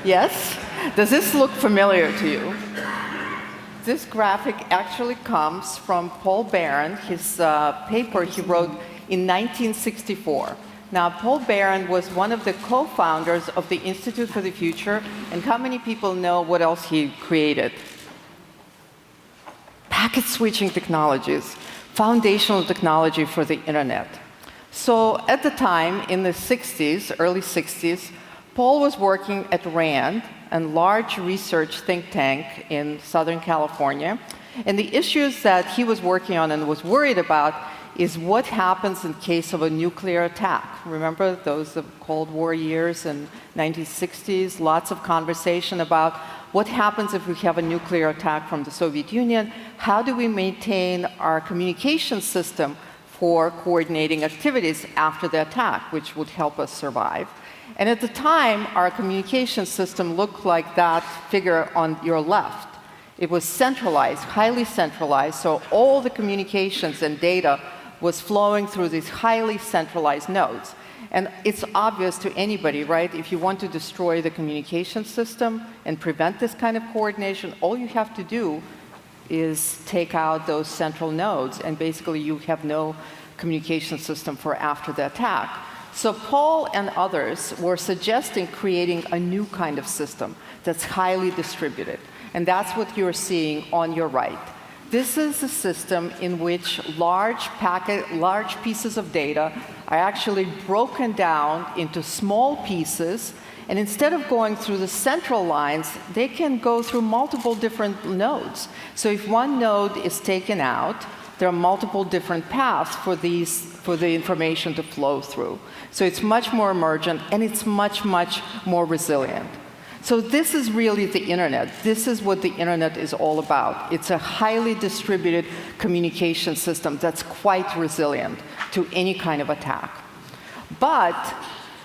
Yes? Does this look familiar to you? This graphic actually comes from Paul Barron, his paper he wrote in 1964. Now, Paul Barron was one of the co-founders of the Institute for the Future, and how many people know what else he created? Packet switching technologies, foundational technology for the internet. So at the time, in the 60s, early 60s, Paul was working at RAND, a large research think tank in Southern California. And the issues that he was working on and was worried about is what happens in case of a nuclear attack. Remember those Cold War years in 1960s? Lots of conversation about what happens if we have a nuclear attack from the Soviet Union? How do we maintain our communication system for coordinating activities after the attack, which would help us survive? And at the time, our communication system looked like that figure on your left. It was centralized, highly centralized, so all the communications and data was flowing through these highly centralized nodes. And it's obvious to anybody, right? If you want to destroy the communication system and prevent this kind of coordination, all you have to do is take out those central nodes, and basically you have no communication system for after the attack. So Paul and others were suggesting creating a new kind of system that's highly distributed. And that's what you're seeing on your right. This is a system in which large pieces of data are actually broken down into small pieces, and instead of going through the central lines, they can go through multiple different nodes. So if one node is taken out, there are multiple different paths for the information to flow through. So it's much more emergent, and it's much, much more resilient. So this is really the internet. This is what the internet is all about. It's a highly distributed communication system that's quite resilient to any kind of attack. But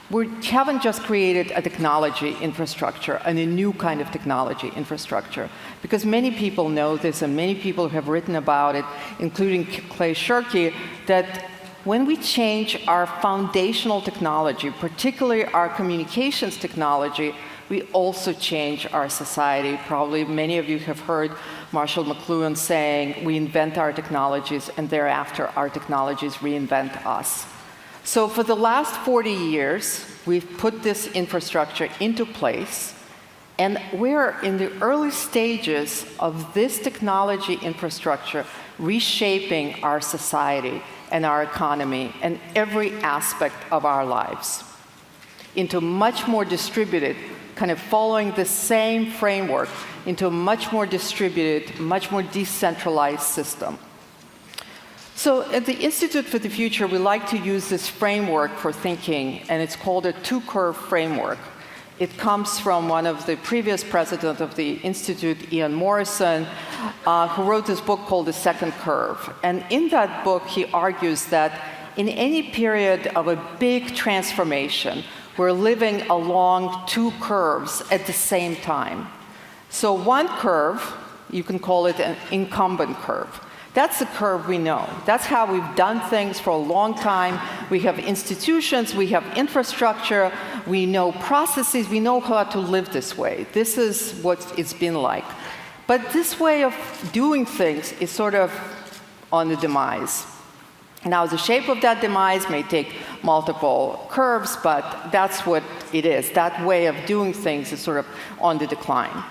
we haven't just created a technology infrastructure and a new kind of technology infrastructure, because many people know this and many people have written about it, including Clay Shirky, that when we change our foundational technology, particularly our communications technology, we also change our society. Probably many of you have heard Marshall McLuhan saying, we invent our technologies, and thereafter our technologies reinvent us. So for the last 40 years, we've put this infrastructure into place, and we're in the early stages of this technology infrastructure reshaping our society and our economy and every aspect of our lives into much more distributed, kind of following the same framework, into a much more distributed, much more decentralized system. So at the Institute for the Future, we like to use this framework for thinking, and it's called a two-curve framework. It comes from one of the previous presidents of the Institute, Ian Morrison, who wrote this book called The Second Curve. And in that book, he argues that in any period of a big transformation, we're living along two curves at the same time. So one curve, you can call it an incumbent curve. That's the curve we know. That's how we've done things for a long time. We have institutions, we have infrastructure, we know processes, we know how to live this way. This is what it's been like. But this way of doing things is sort of on the demise. Now, the shape of that demise may take multiple curves, but that's what it is. That way of doing things is sort of on the decline.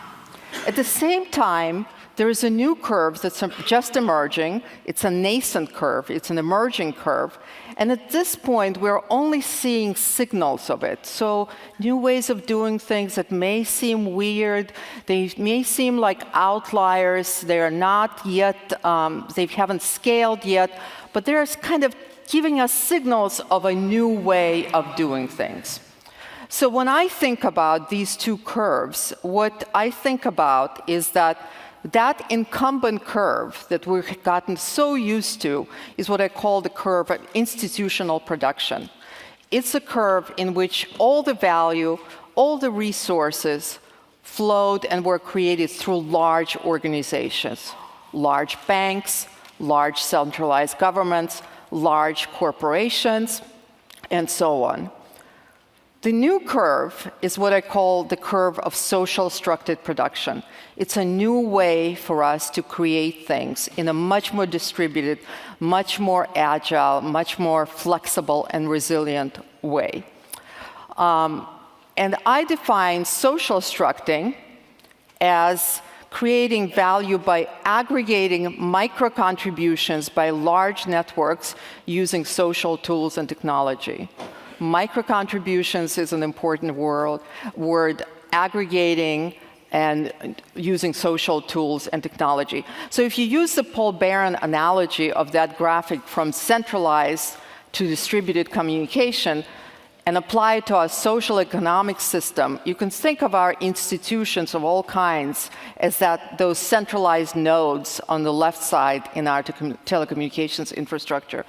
At the same time, there is a new curve that's just emerging. It's a nascent curve. It's an emerging curve. And at this point, we're only seeing signals of it. So new ways of doing things that may seem weird, they may seem like outliers. They are not yet, they haven't scaled yet, but they're kind of giving us signals of a new way of doing things. So when I think about these two curves, what I think about is that incumbent curve that we've gotten so used to is what I call the curve of institutional production. It's a curve in which all the value, all the resources flowed and were created through large organizations, large banks, large centralized governments, large corporations, and so on. The new curve is what I call the curve of social structured production. It's a new way for us to create things in a much more distributed, much more agile, much more flexible and resilient way. And I define social structuring as creating value by aggregating micro-contributions by large networks using social tools and technology. Micro-contributions is an important word, aggregating and using social tools and technology. So if you use the Paul Barron analogy of that graphic from centralized to distributed communication and apply it to our social economic system, you can think of our institutions of all kinds as those centralized nodes on the left side in our telecommunications infrastructure.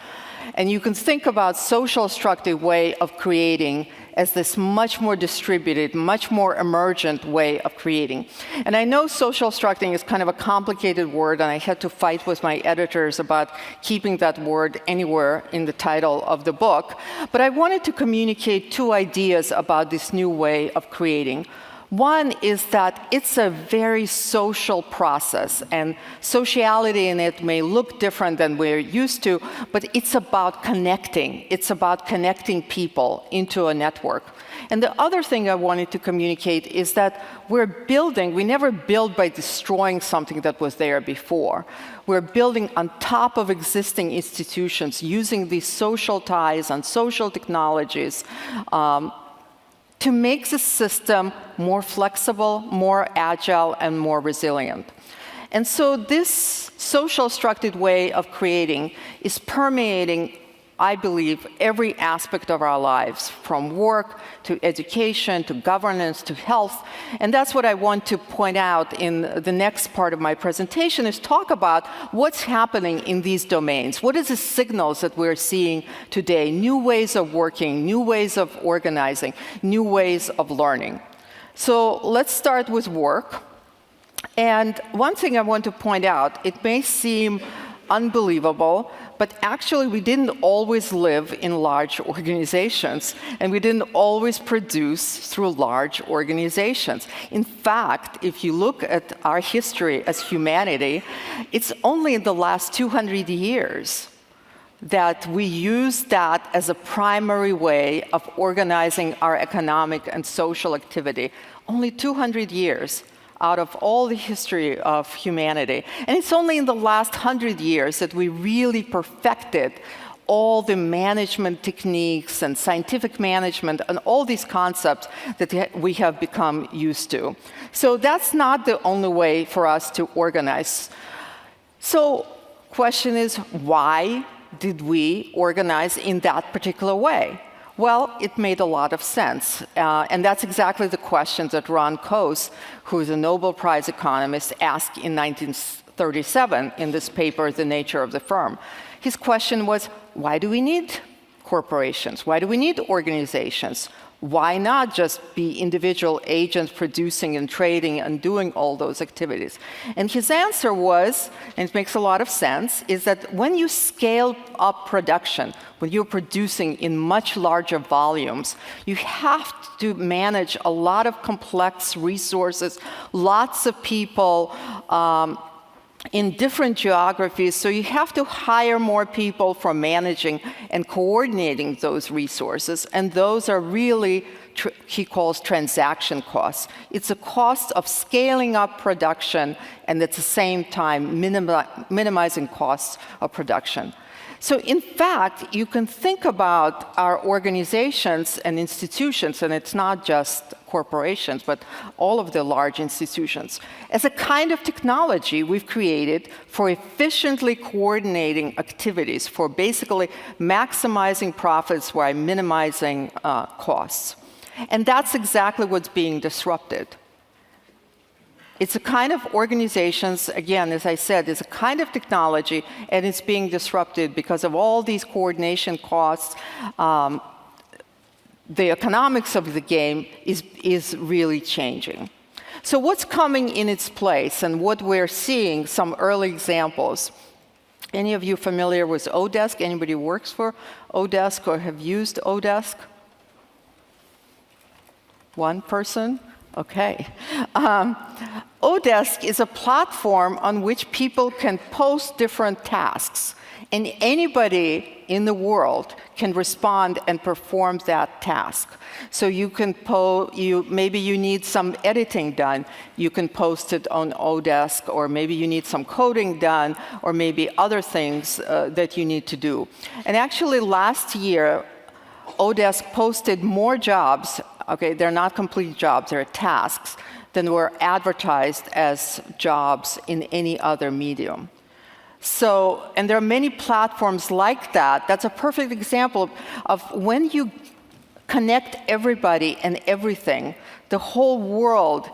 And you can think about social structured way of creating as this much more distributed, much more emergent way of creating. And I know social structuring is kind of a complicated word, and I had to fight with my editors about keeping that word anywhere in the title of the book. But I wanted to communicate two ideas about this new way of creating. One is that it's a very social process, and sociality in it may look different than we're used to, but it's about connecting. It's about connecting people into a network. And the other thing I wanted to communicate is that we never build by destroying something that was there before. We're building on top of existing institutions using these social ties and social technologies to make the system more flexible, more agile, and more resilient. And so this social structured way of creating is permeating, I believe, every aspect of our lives, from work to education to governance to health. And that's what I want to point out in the next part of my presentation, is talk about what's happening in these domains. What are the signals that we're seeing today? New ways of working, new ways of organizing, new ways of learning. So let's start with work. And one thing I want to point out, it may seem unbelievable, but actually we didn't always live in large organizations, and we didn't always produce through large organizations. In fact, if you look at our history as humanity, it's only in the last 200 years that we use that as a primary way of organizing our economic and social activity. Only 200 years out of all the history of humanity. And it's only in the last 100 years that we really perfected all the management techniques and scientific management and all these concepts that we have become used to. So that's not the only way for us to organize. So question is, why did we organize in that particular way? Well, it made a lot of sense. And that's exactly the question that Ron Coase, who is a Nobel Prize economist, asked in 1937 in this paper, The Nature of the Firm. His question was, why do we need corporations? Why do we need organizations? Why not just be individual agents producing and trading and doing all those activities? And his answer was, and it makes a lot of sense, is that when you scale up production, when you're producing in much larger volumes, you have to manage a lot of complex resources, lots of people, in different geographies, so you have to hire more people for managing and coordinating those resources, and those are really, he calls transaction costs. It's a cost of scaling up production and at the same time minimizing costs of production. So in fact, you can think about our organizations and institutions, and it's not just corporations, but all of the large institutions, as a kind of technology we've created for efficiently coordinating activities, for basically maximizing profits while minimizing costs. And that's exactly what's being disrupted. It's a kind of organizations, again, as I said, it's a kind of technology, and it's being disrupted because of all these coordination costs. The economics of the game is really changing. So what's coming in its place, and what we're seeing, some early examples. Any of you familiar with Odesk? Anybody who works for Odesk or have used Odesk? One person? Okay. Odesk is a platform on which people can post different tasks, and anybody in the world can respond and perform that task. So you can maybe you need some editing done, you can post it on Odesk, or maybe you need some coding done, or maybe other things that you need to do. And actually last year, Odesk posted more jobs, okay, they're not complete jobs, they're tasks, than were advertised as jobs in any other medium. So, and there are many platforms like that. That's a perfect example of when you connect everybody and everything, the whole world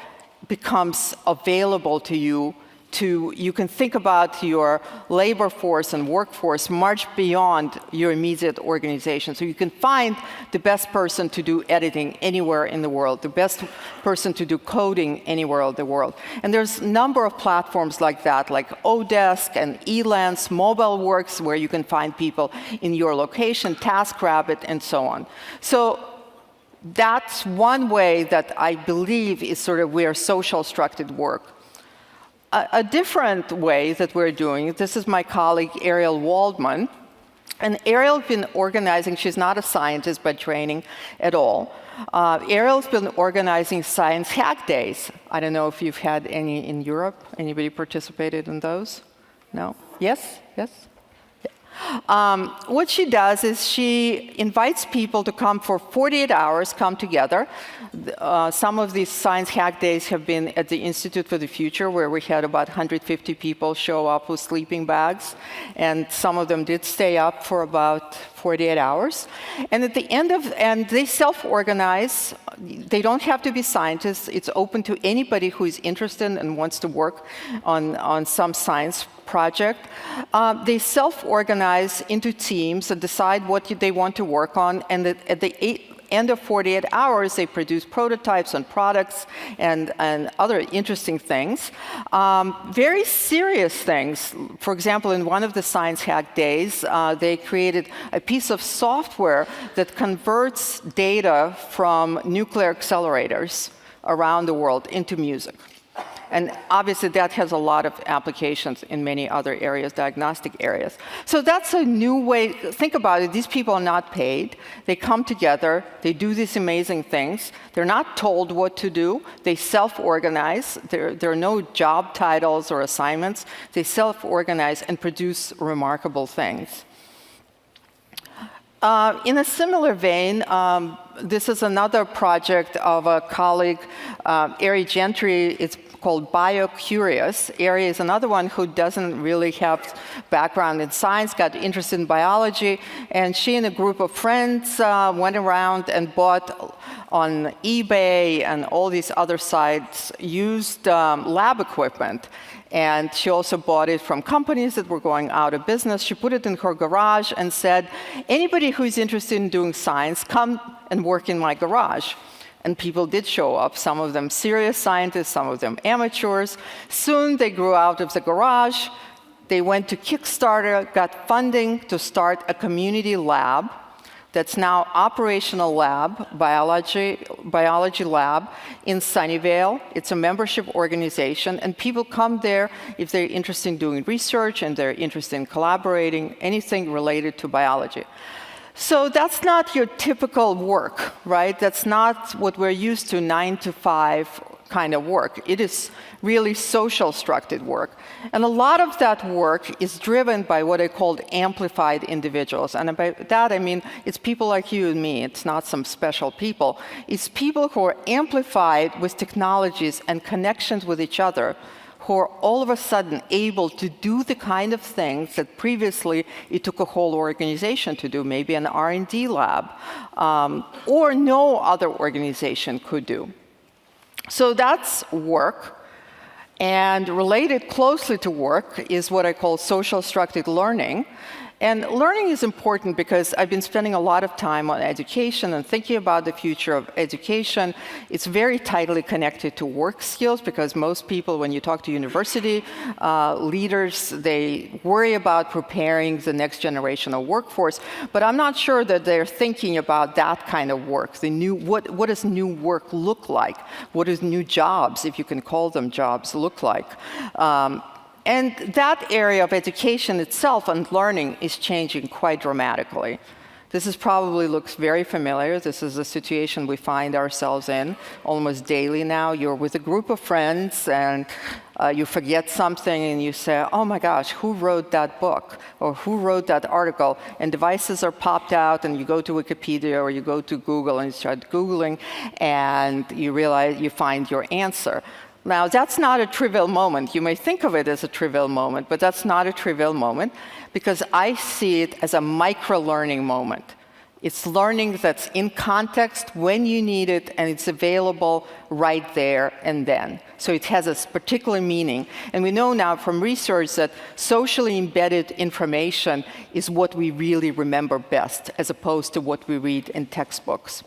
becomes available to you. You can think about your labor force and workforce much beyond your immediate organization. So you can find the best person to do editing anywhere in the world, the best person to do coding anywhere in the world. And there's a number of platforms like that, like Odesk and Elance, MobileWorks, where you can find people in your location, TaskRabbit, and so on. So that's one way that I believe is sort of where social structured work. A different way that we're doing, this is my colleague Ariel Waldman, and Ariel's been organizing, she's not a scientist by training at all. Ariel's been organizing science hack days. I don't know if you've had any in Europe. Anybody participated in those? No? Yes? Yes? What she does is she invites people to come for 48 hours, come together. Some of these science hack days have been at the Institute for the Future, where we had about 150 people show up with sleeping bags, and some of them did stay up for about 48 hours. And at the end of, and they self-organize. They don't have to be scientists. It's open to anybody who is interested and wants to work on some science project. They self-organize into teams and decide what they want to work on, and at the end of 48 hours, they produce prototypes and products and other interesting things. Very serious things. For example, in one of the science hack days, they created a piece of software that converts data from nuclear accelerators around the world into music. And obviously, that has a lot of applications in many other areas, diagnostic areas. So that's a new way. Think about it. These people are not paid. They come together. They do these amazing things. They're not told what to do. They self-organize. There are no job titles or assignments. They self-organize and produce remarkable things. In a similar vein, this is another project of a colleague, Ari Gentry. It's called BioCurious. Ari is another one who doesn't really have background in science, got interested in biology, and she and a group of friends went around and bought on eBay and all these other sites used lab equipment. And she also bought it from companies that were going out of business. She put it in her garage and said, anybody who's interested in doing science, come and work in my garage. And people did show up, some of them serious scientists, some of them amateurs. Soon they grew out of the garage. They went to Kickstarter, got funding to start a community lab that's now operational lab, biology lab in Sunnyvale. It's a membership organization, and people come there if they're interested in doing research and they're interested in collaborating, anything related to biology. So that's not your typical work, right? That's not what we're used to, 9 to 5 kind of work. It is really social structured work. And a lot of that work is driven by what I called amplified individuals. And by that, I mean, it's people like you and me. It's not some special people. It's people who are amplified with technologies and connections with each other, who are all of a sudden able to do the kind of things that previously it took a whole organization to do, maybe an R&D lab, or no other organization could do. So that's work. And related closely to work is what I call social structured learning. And learning is important because I've been spending a lot of time on education and thinking about the future of education. It's very tightly connected to work skills because most people, when you talk to university leaders, they worry about preparing the next generation of workforce. But I'm not sure that they're thinking about that kind of work. What does new work look like? What does new jobs, if you can call them jobs, look like? And that area of education itself and learning is changing quite dramatically. This probably looks very familiar. This is a situation we find ourselves in almost daily now. You're with a group of friends and you forget something and you say, oh my gosh, who wrote that book? Or who wrote that article? And devices are popped out and you go to Wikipedia or you go to Google and you start Googling and you realize you find your answer. Now, that's not a trivial moment. You may think of it as a trivial moment, but that's not a trivial moment because I see it as a micro-learning moment. It's learning that's in context when you need it, and it's available right there and then. So it has a particular meaning. And we know now from research that socially embedded information is what we really remember best, as opposed to what we read in textbooks.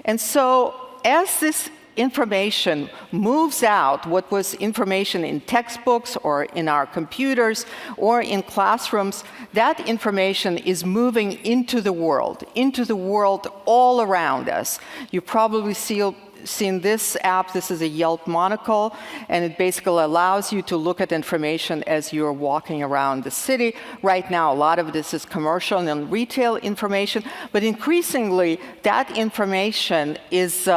And so as this information moves out, what was information in textbooks or in our computers or in classrooms, that information is moving into the world all around us. You probably seen this app. This is a Yelp monocle, and it basically allows you to look at information as you're walking around the city. Right now, a lot of this is commercial and retail information, but increasingly, that information is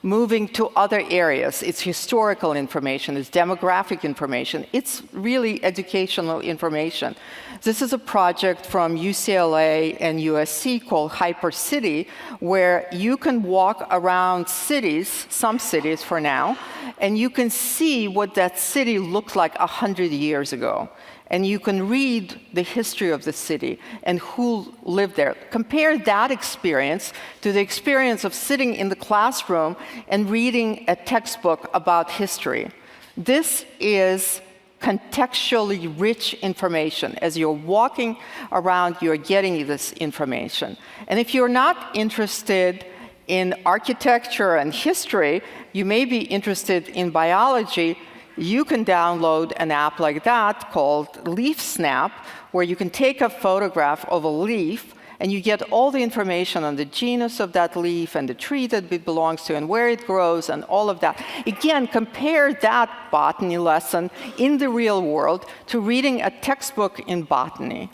moving to other areas. It's historical information, it's demographic information, it's really educational information. This is a project from UCLA and USC called HyperCity, where you can walk around cities, some cities for now, and you can see what that city looked like 100 years ago. And you can read the history of the city and who lived there. Compare that experience to the experience of sitting in the classroom and reading a textbook about history. This is contextually rich information. As you're walking around, you're getting this information. And if you're not interested in architecture and history, you may be interested in biology. You can download an app like that called LeafSnap, where you can take a photograph of a leaf and you get all the information on the genus of that leaf and the tree that it belongs to and where it grows and all of that. Again, compare that botany lesson in the real world to reading a textbook in botany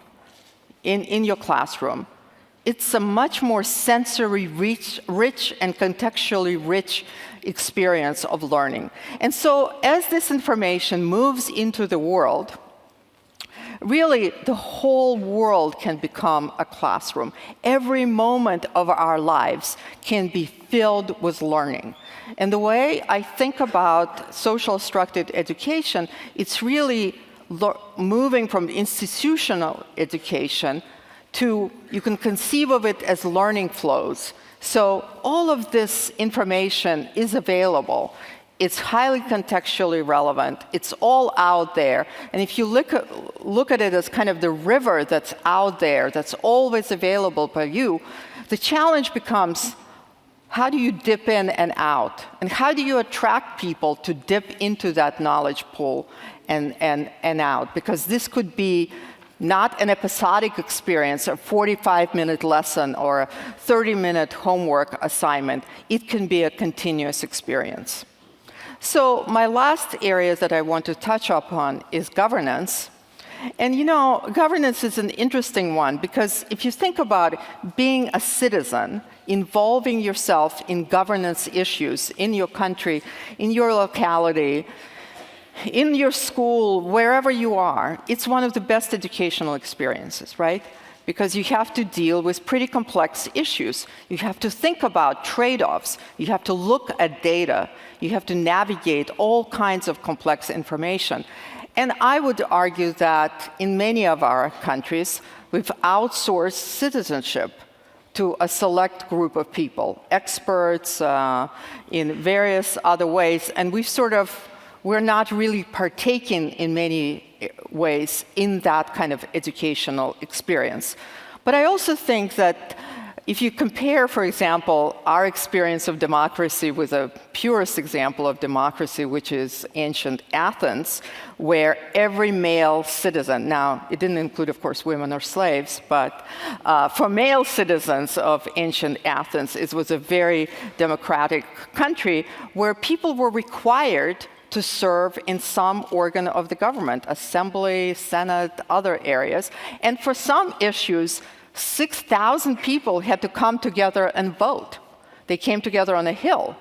in your classroom. It's a much more sensory rich and contextually rich experience of learning. And so as this information moves into the world, really the whole world can become a classroom. Every moment of our lives can be filled with learning. And the way I think about social-structed education, it's really moving from institutional education to, you can conceive of it as learning flows. So all of this information is available. It's highly contextually relevant. It's all out there. And if you look at it as kind of the river that's out there, that's always available by you, the challenge becomes, how do you dip in and out? And how do you attract people to dip into that knowledge pool and out? Because this could be not an episodic experience, a 45-minute lesson or a 30-minute homework assignment. It can be a continuous experience. So my last area that I want to touch upon is governance. And you know, governance is an interesting one because if you think about it, being a citizen, involving yourself in governance issues in your country, in your locality, in your school, wherever you are, it's one of the best educational experiences, right? Because you have to deal with pretty complex issues. You have to think about trade-offs. You have to look at data. You have to navigate all kinds of complex information. And I would argue that in many of our countries, we've outsourced citizenship to a select group of people, experts in various other ways, and we've sort of we're not really partaking in many ways in that kind of educational experience. But I also think that if you compare, for example, our experience of democracy with the purest example of democracy, which is ancient Athens, where every male citizen, now it didn't include, of course, women or slaves, but for male citizens of ancient Athens, it was a very democratic country where people were required to serve in some organ of the government, assembly, senate, other areas. And for some issues, 6,000 people had to come together and vote. They came together on a hill.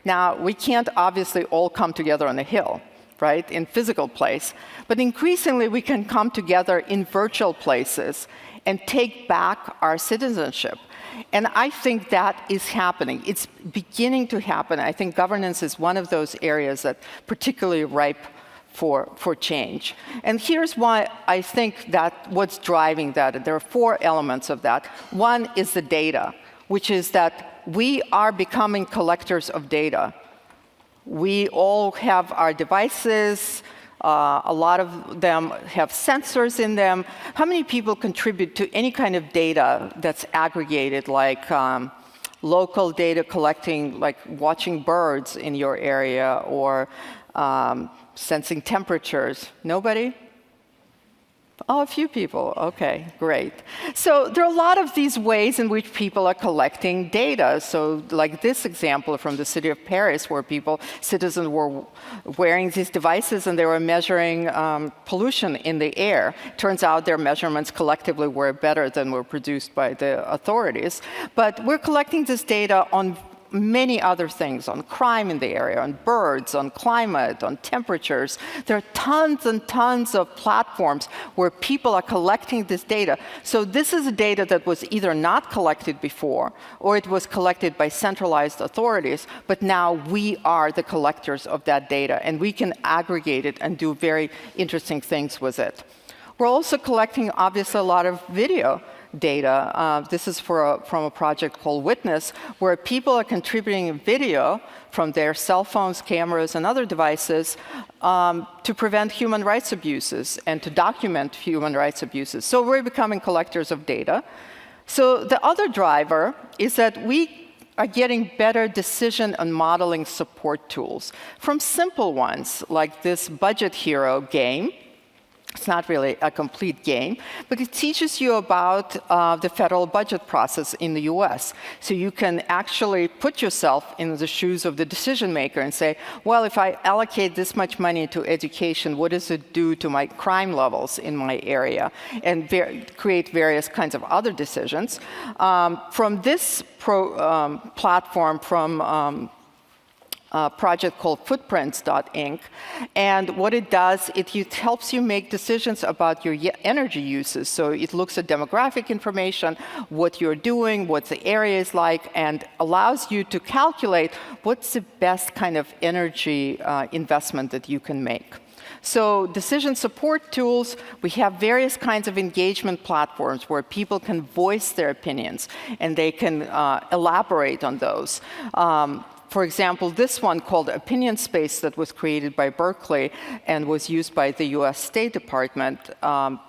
Now, we can't obviously all come together on a hill, right, in physical place, but increasingly we can come together in virtual places and take back our citizenship. And I think that is happening. It's beginning to happen. I think governance is one of those areas that particularly ripe for change. And here's why I think that what's driving that. There are 4 elements of that. One is the data, which is that we are becoming collectors of data. We all have our devices. A lot of them have sensors in them. How many people contribute to any kind of data that's aggregated, like local data collecting, like watching birds in your area, or sensing temperatures? Nobody? Oh, a few people. Okay, great. So there are a lot of these ways in which people are collecting data. So like this example from the city of Paris, where citizens were wearing these devices and they were measuring pollution in the air. Turns out their measurements collectively were better than were produced by the authorities. But we're collecting this data on many other things, on crime in the area, on birds, on climate, on temperatures. There are tons and tons of platforms where people are collecting this data. So this is data that was either not collected before, or it was collected by centralized authorities, but now we are the collectors of that data, and we can aggregate it and do very interesting things with it. We're also collecting, obviously, a lot of video data. This is from a project called Witness, where people are contributing video from their cell phones, cameras, and other devices to prevent human rights abuses and to document human rights abuses. So we're becoming collectors of data. So the other driver is that we are getting better decision and modeling support tools, from simple ones like this Budget Hero game. It's not really a complete game, but it teaches you about the federal budget process in the US. So you can actually put yourself in the shoes of the decision maker and say, well, if I allocate this much money to education, what does it do to my crime levels in my area? And create various kinds of other decisions. From this platform, from a project called Footprints.inc. And what it does, it helps you make decisions about your energy uses. So it looks at demographic information, what you're doing, what the area is like, and allows you to calculate what's the best kind of energy investment that you can make. So decision support tools, we have various kinds of engagement platforms where people can voice their opinions, and they can elaborate on those. For example, this one called Opinion Space that was created by Berkeley and was used by the US State Department.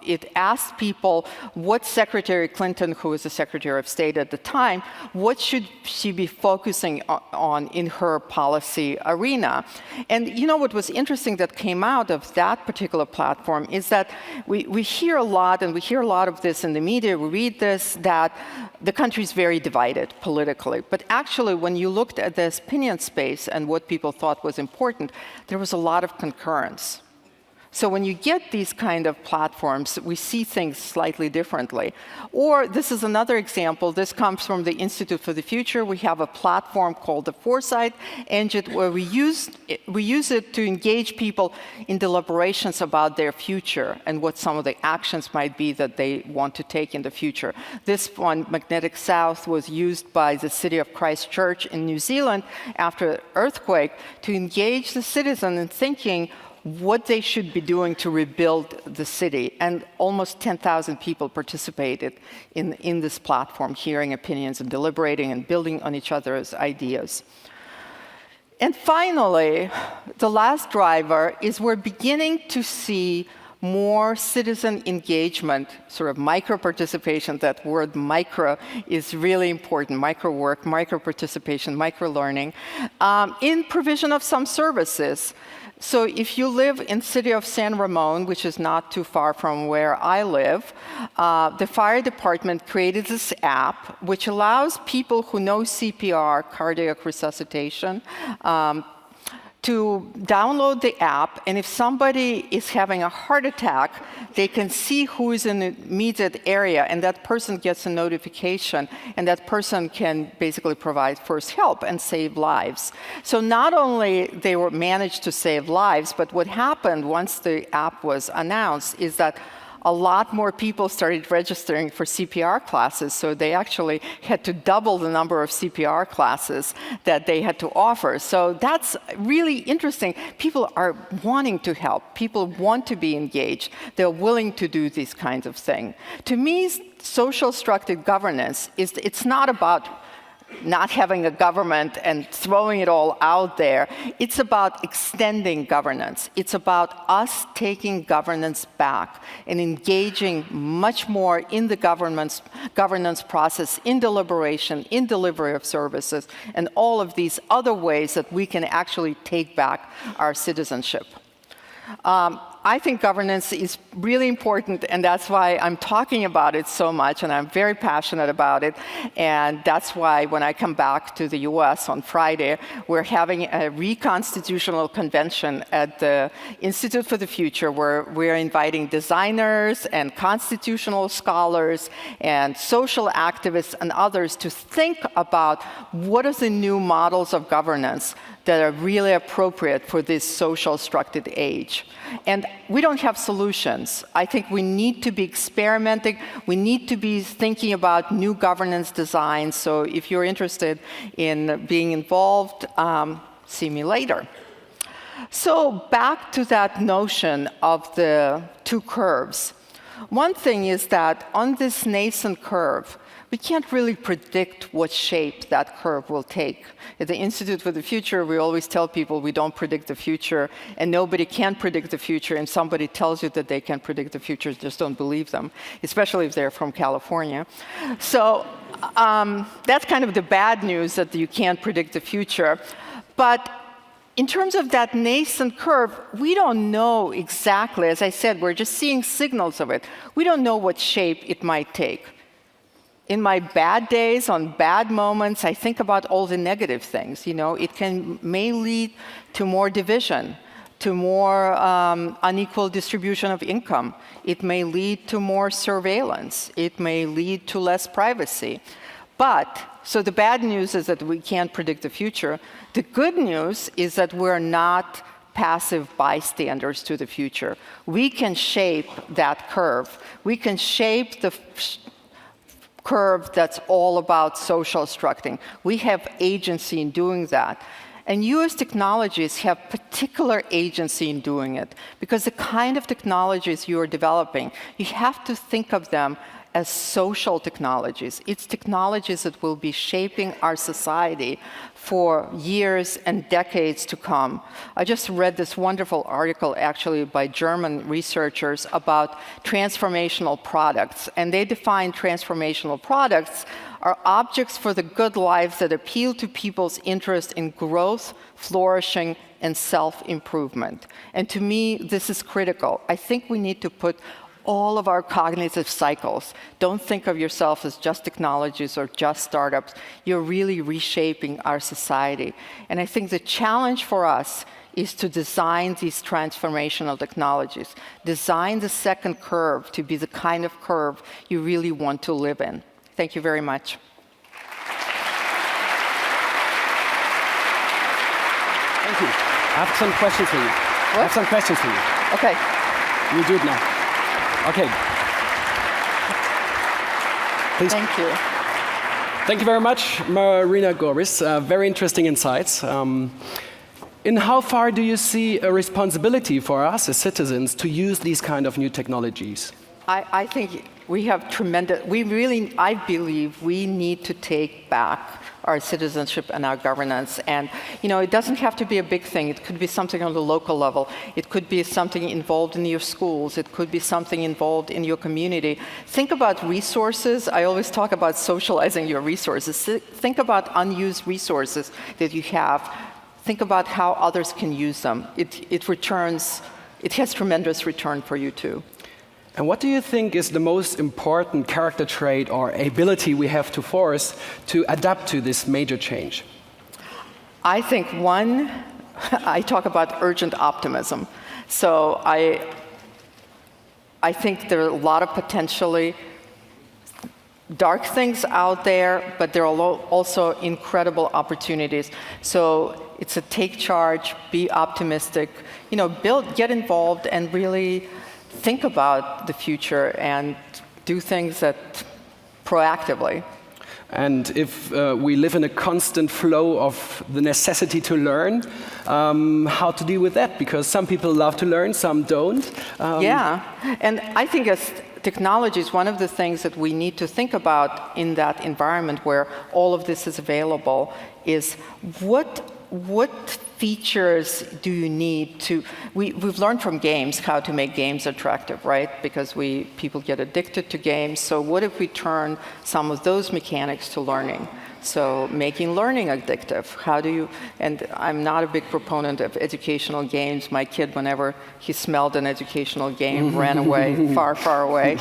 It asked people what Secretary Clinton, who was the Secretary of State at the time, what should she be focusing on in her policy arena. And you know what was interesting that came out of that particular platform is that we hear a lot, and we hear a lot of this in the media, we read this, that the country is very divided politically. But actually, when you looked at this opinion space and what people thought was important, there was a lot of concurrence. So when you get these kind of platforms, we see things slightly differently. Or this is another example. This comes from the Institute for the Future. We have a platform called the Foresight Engine, where we use it to engage people in deliberations about their future and what some of the actions might be that they want to take in the future. This one, Magnetic South, was used by the city of Christchurch in New Zealand after an earthquake to engage the citizen in thinking what they should be doing to rebuild the city. And almost 10,000 people participated in this platform, hearing opinions and deliberating and building on each other's ideas. And finally, the last driver is we're beginning to see more citizen engagement, sort of micro-participation. That word micro is really important, micro-work, micro-participation, micro-learning, in provision of some services. So if you live in the city of San Ramon, which is not too far from where I live, the fire department created this app which allows people who know CPR, cardiac resuscitation, to download the app, and if somebody is having a heart attack, they can see who is in the immediate area, and that person gets a notification, and that person can basically provide first help and save lives. So not only they were managed to save lives, but what happened once the app was announced is that a lot more people started registering for CPR classes, so they actually had to double the number of CPR classes that they had to offer. So that's really interesting. People are wanting to help. People want to be engaged. They're willing to do these kinds of things. To me, social structured governance it's not about not having a government and throwing it all out there. It's about extending governance. It's about us taking governance back and engaging much more in the governance process, in deliberation, in delivery of services, and all of these other ways that we can actually take back our citizenship. I think governance is really important, and that's why I'm talking about it so much, and I'm very passionate about it. And that's why when I come back to the US on Friday, we're having a reconstitutional convention at the Institute for the Future, where we're inviting designers and constitutional scholars and social activists and others to think about what are the new models of governance that are really appropriate for this social structured age. And we don't have solutions. I think we need to be experimenting. We need to be thinking about new governance designs. So if you're interested in being involved, see me later. So back to that notion of the two curves. One thing is that on this nascent curve, we can't really predict what shape that curve will take. At the Institute for the Future, we always tell people we don't predict the future, and nobody can predict the future, and somebody tells you that they can predict the future, just don't believe them, especially if they're from California. So that's kind of the bad news, that you can't predict the future. But in terms of that nascent curve, we don't know exactly. As I said, we're just seeing signals of it. We don't know what shape it might take. In my bad days, on bad moments, I think about all the negative things. You know, it may lead to more division, to more unequal distribution of income. It may lead to more surveillance. It may lead to less privacy. So the bad news is that we can't predict the future. The good news is that we're not passive bystanders to the future. We can shape that curve. We can shape the curve that's all about social structuring. We have agency in doing that. And you as technologies have particular agency in doing it, because the kind of technologies you are developing, you have to think of them as social technologies. It's technologies that will be shaping our society for years and decades to come. I just read this wonderful article, actually, by German researchers about transformational products. And they define transformational products are objects for the good life that appeal to people's interest in growth, flourishing, and self-improvement. And to me, this is critical. I think we need to put all of our cognitive cycles. Don't think of yourself as just technologies or just startups. You're really reshaping our society. And I think the challenge for us is to design these transformational technologies. Design the second curve to be the kind of curve you really want to live in. Thank you very much. Thank you. I have some questions for you. What? I have some questions for you. Okay. You do it now. Okay. Please. Thank you. Thank you very much, Marina Gorbis. Very interesting insights. In how far do you see a responsibility for us as citizens to use these kind of new technologies? I think we have tremendous, I believe we need to take back our citizenship and our governance. And it doesn't have to be a big thing. It could be something on the local level. It could be something involved in your schools. It could be something involved in your community. Think about resources. I always talk about socializing your resources. Think about unused resources that you have. Think about how others can use them. It has tremendous return for you too. And what do you think is the most important character trait or ability we have to force to adapt to this major change? I think one, I talk about urgent optimism. So I think there are a lot of potentially dark things out there, but there are also incredible opportunities. So it's a take charge, be optimistic, get involved and really think about the future and do things proactively. And if we live in a constant flow of the necessity to learn, how to deal with that? Because some people love to learn, some don't. Yeah, and I think as technology is one of the things that we need to think about in that environment where all of this is available is what features do you need to... We've learned from games how to make games attractive, right? Because people get addicted to games. So what if we turn some of those mechanics to learning? So making learning addictive. How do you... And I'm not a big proponent of educational games. My kid, whenever he smelled an educational game, ran away, far, far away.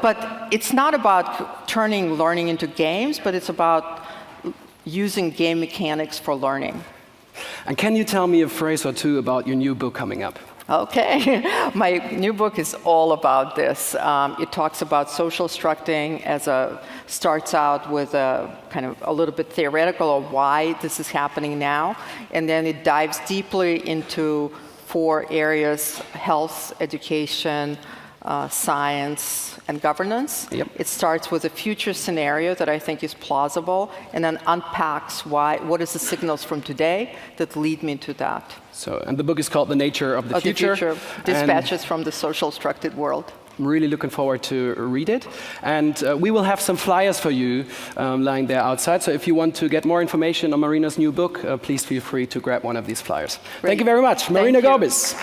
But it's not about turning learning into games, but it's about using game mechanics for learning. And can you tell me a phrase or two about your new book coming up? Okay, my new book is all about this. It talks about social structing starts out with a kind of a little bit theoretical of why this is happening now, and then it dives deeply into 4 areas: health, education, science, and governance. Yep. It starts with a future scenario that I think is plausible, and then unpacks what is the signals from today that lead me to that. And the book is called The Nature of the Future. The Future, Dispatches from the Social-Structed World. I'm really looking forward to read it. And we will have some flyers for you lying there outside. So if you want to get more information on Marina's new book, please feel free to grab one of these flyers. Great. Thank you very much. Marina Gorbis.